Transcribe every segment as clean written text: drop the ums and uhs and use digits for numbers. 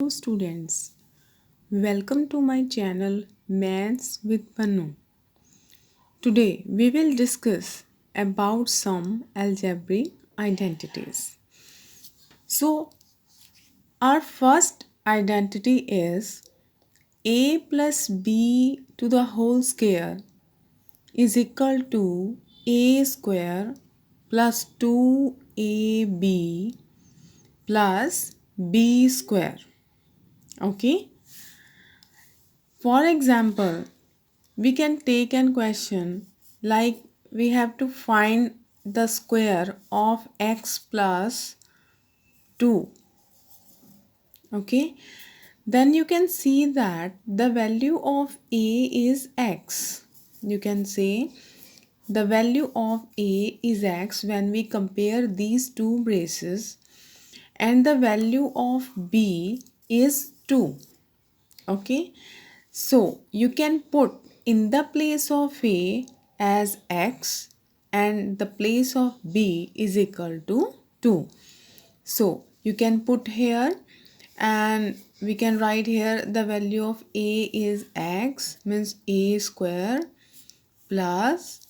Hello students, welcome to my channel Maths with Panu. Today we will discuss about some algebraic identities. So our first identity is a plus b to the whole square is equal to a square plus 2ab plus b square. Okay. For example, we can take an question like we have to find the square of x plus 2. Okay, then you can see that the value of a is x. You can say the value of a is x when we compare these two braces, and the value of b is 2. Okay, so you can put in the place of a as x and the place of b is equal to 2. So you can put here and we can write here the value of a is x, means a square plus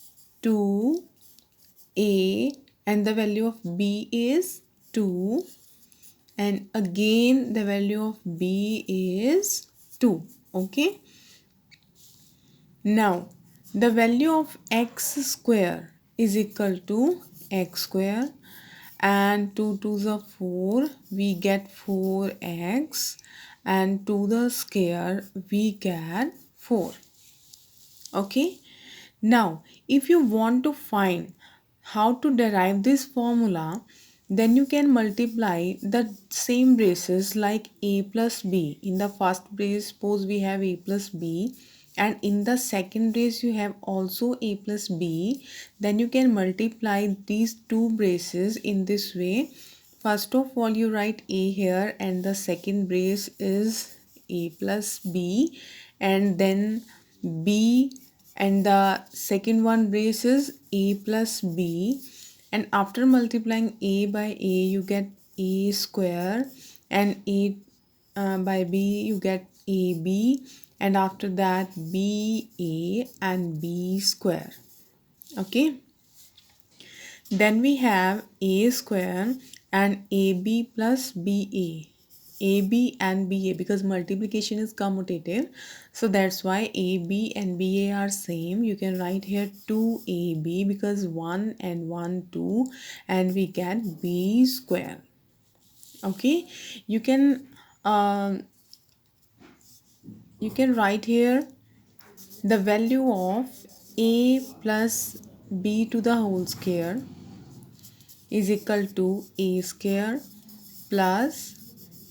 2a, and the value of b is 2, and again the value of b is 2. Okay, now the value of x square is equal to x square, and 2 2s are 4, we get 4x, and to the square we get 4. Okay, now if you want to find how to derive this formula, then you can multiply the same braces like a plus b. In the first brace, suppose we have a plus b, and in the second brace you have also a plus b. Then you can multiply these two braces in this way. First of all, you write a here, and the second brace is a plus b, and then b, and the second one brace is a plus b, and after multiplying a by a you get a square, and a by b you get ab, and after that b a and b square. Okay, then we have a square and ab plus ba. AB and BA, because multiplication is commutative, so that's why AB and BA are same. You can write here 2AB because 1 and 1 2, and we get B square. Okay, you can um, you can write here the value of A plus B to the whole square is equal to A square plus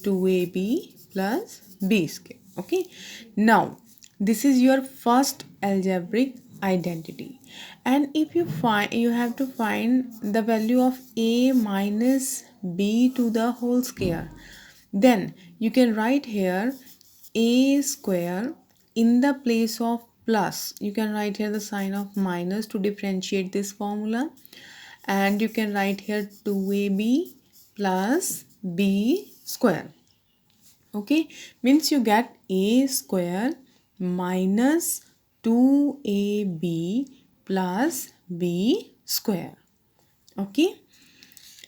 2ab plus b square. Okay, now this is your first algebraic identity, and if you find, you have to find the value of a minus b to the whole square, then you can write here a square in the place of plus. You can write here the sign of minus to differentiate this formula, and you can write here 2ab plus b square. Okay, means you get a square minus 2ab plus b square. Okay,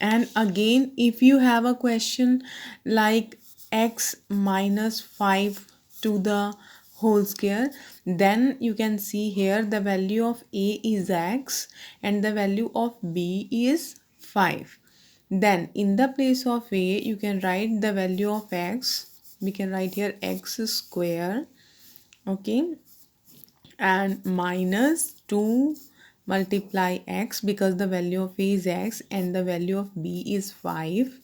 and again if you have a question like x minus 5 to the whole square, then you can see here the value of a is x and the value of b is 5. Then in the place of a you can write the value of x. We can write here x square. Okay, and minus 2 multiply x, because the value of a is x and the value of b is 5,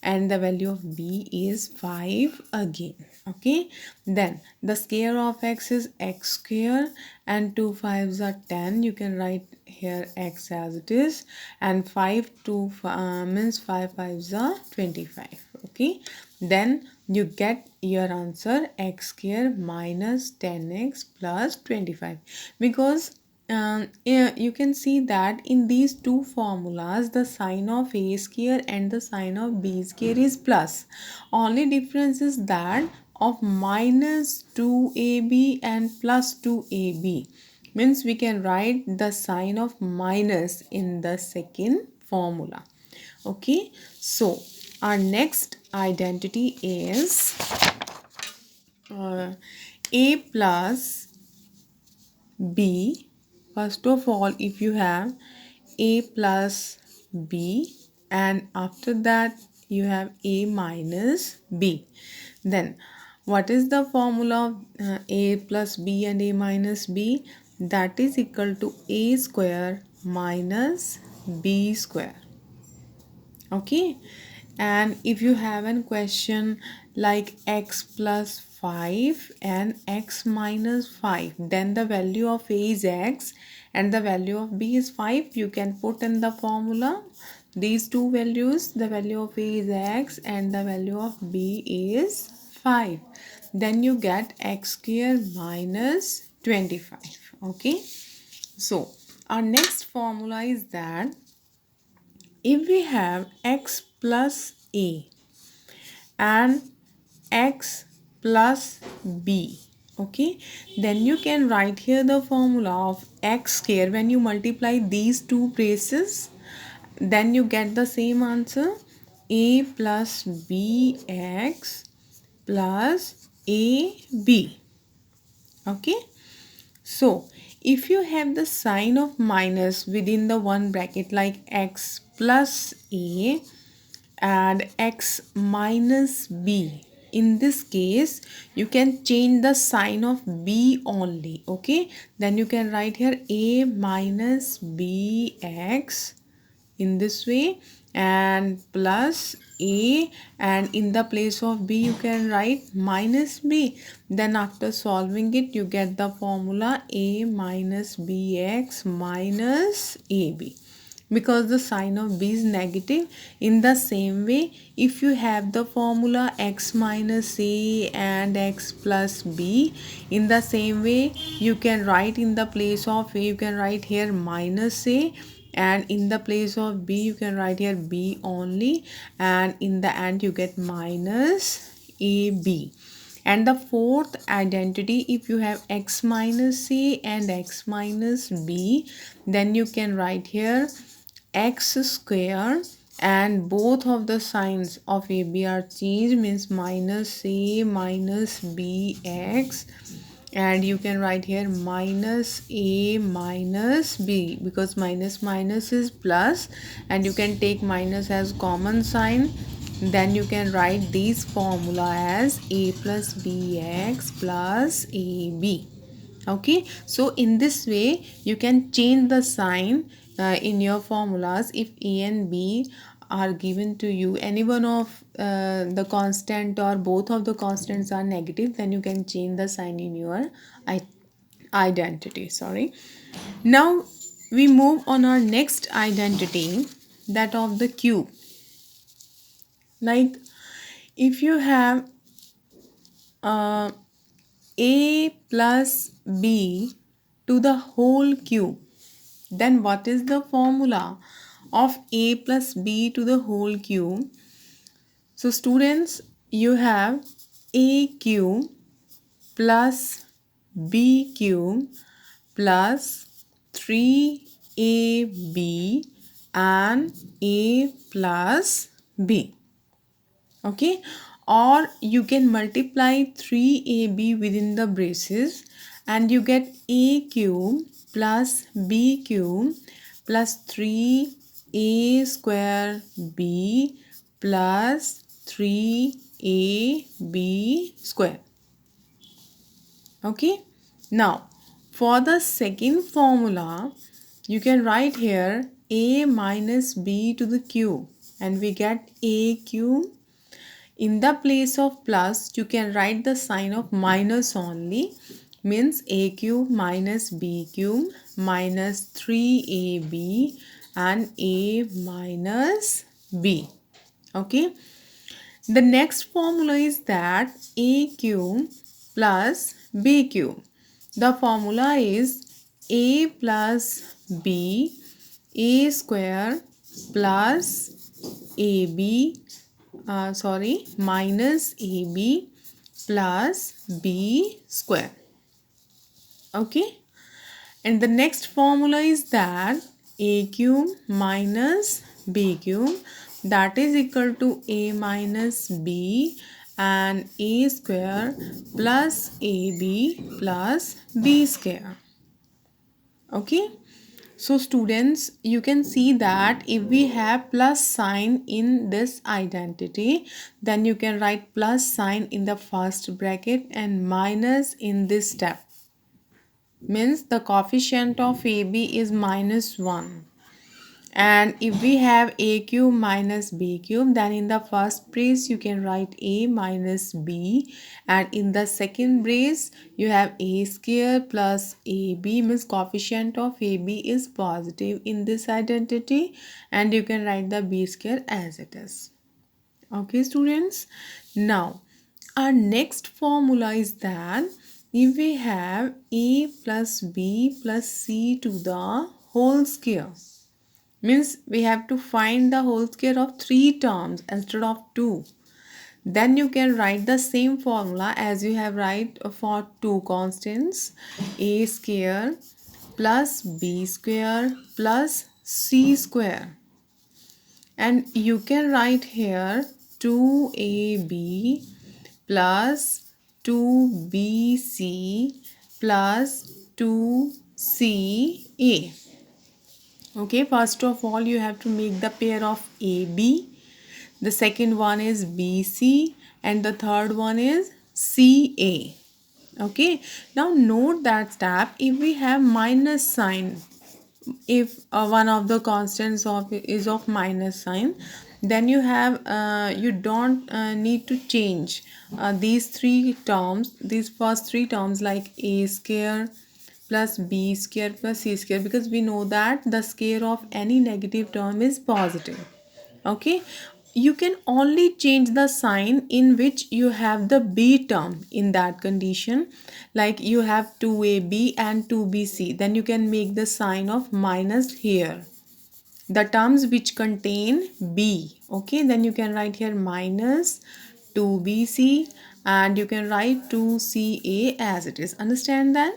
and the value of b is 5 again. Okay, then the square of x is x square, and 2 5s are 10. You can write here x as it is, and 5 2 means 5 5s are 25. Okay, then you get your answer x square minus 10x plus 25, because yeah, you can see that in these two formulas, the sign of a square and the sign of b square is plus. Only difference is that of minus 2ab and plus 2ab. Means we can write the sign of minus in the second formula. Okay, so our next identity is a plus b. First of all, if you have a plus b and after that you have a minus b, then what is the formula of a plus b and a minus b? That is equal to a square minus b square. Okay, and if you have a question like x plus 5 and x minus 5, then the value of a is x and the value of b is 5. You can put in the formula these two values. The value of a is x and the value of b is 5. Then you get x square minus 25. Okay, so our next formula is that if we have x plus a and x plus b, okay, then you can write here the formula of x square. When you multiply these two braces, then you get the same answer, a plus bx plus ab. Okay, so if you have the sign of minus within the one bracket like x plus a and x minus b, in this case you can change the sign of b only. Okay, then you can write here a minus bx in this way and plus a, and in the place of b you can write minus b. Then after solving it you get the formula a minus bx minus ab, because the sign of b is negative. In the same way, if you have the formula x minus a and x plus b, in the same way you can write in the place of a, you can write here minus a, and in the place of b you can write here b only, and in the end you get minus ab. And the fourth identity, if you have x minus a and x minus b, then you can write here x square, and both of the signs of AB are changed, means minus a minus bx, and you can write here minus a minus b, because minus minus is plus and you can take minus as common sign. Then you can write this formula as a plus bx plus ab. Okay, so in this way you can change the sign in your formulas. If a and b are given to you, any one of the constant or both of the constants are negative, then you can change the sign in your identity. Sorry, now we move on our next identity, that of the cube. Like if you have uh, a plus b to the whole cube, then what is the formula of a plus b to the whole cube? So students, you have a cube plus b cube plus 3ab and a plus b. Okay, or you can multiply 3ab within the braces and you get a cube plus b cube plus 3a square b plus 3ab square. Okay, now for the second formula you can write here a minus b to the cube and we get a cube. In the place of plus you can write the sign of minus only, means a cube minus b cube minus 3ab and a minus b. Okay, the next formula is that a cube plus b cube. The formula is a plus b, a square plus ab, minus ab plus b square. Okay, and the next formula is that a cube minus b cube, that is equal to a minus b and a square plus ab plus b square. Okay, so students, you can see that if we have plus sign in this identity, then you can write plus sign in the first bracket and minus in this step. Means the coefficient of AB is -1. And if we have a cube minus b cube, then in the first brace you can write a minus b, and in the second brace you have a square plus ab, means coefficient of ab is positive in this identity, and you can write the b square as it is. Okay students, now our next formula is that if we have a plus b plus c to the whole square, means we have to find the whole square of 3 terms instead of 2, then you can write the same formula as you have write for 2 constants, a square plus b square plus c square, and you can write here 2ab plus 2bc plus 2ca. Okay, first of all you have to make the pair of AB, the second one is BC, and the third one is CA. Okay, now note that step, if we have minus sign, if one of the constants is of minus sign, then you have you don't need to change these three terms, these first three terms like a square plus b square plus c square, because we know that the square of any negative term is positive. Okay, you can only change the sign in which you have the b term in that condition, like you have 2ab and 2bc, then you can make the sign of minus here, the terms which contain b. Okay, then you can write here minus 2bc, and you can write 2ca as it is. Understand that?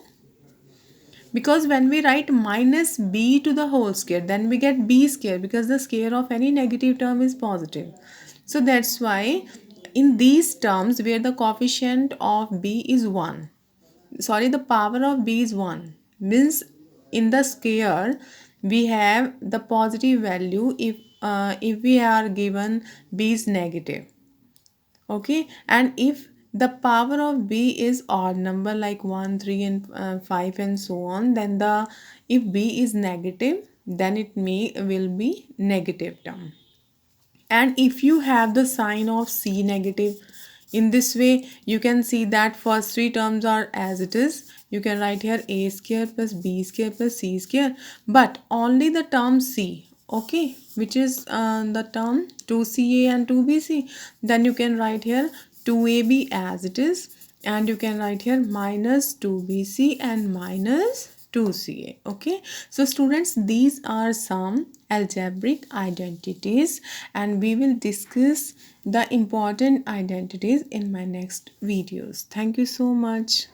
Because when we write minus b to the whole square, then we get b square, because the square of any negative term is positive. So that's why in these terms where the coefficient of b is 1, sorry, the power of b is 1, means in the square we have the positive value if we are given b is negative. Okay, and if the power of b is odd number like 1, 3 and 5 and so on, then the if b is negative, then it will be negative term. And if you have the sign of c negative, in this way you can see that first three terms are as it is. You can write here a square plus b square plus c square, but only the term c, okay, which is the term 2ca and 2bc, then you can write here 2ab as it is, and you can write here minus 2bc and minus 2ca. Okay, so students, these are some algebraic identities, and we will discuss the important identities in my next videos. Thank you so much.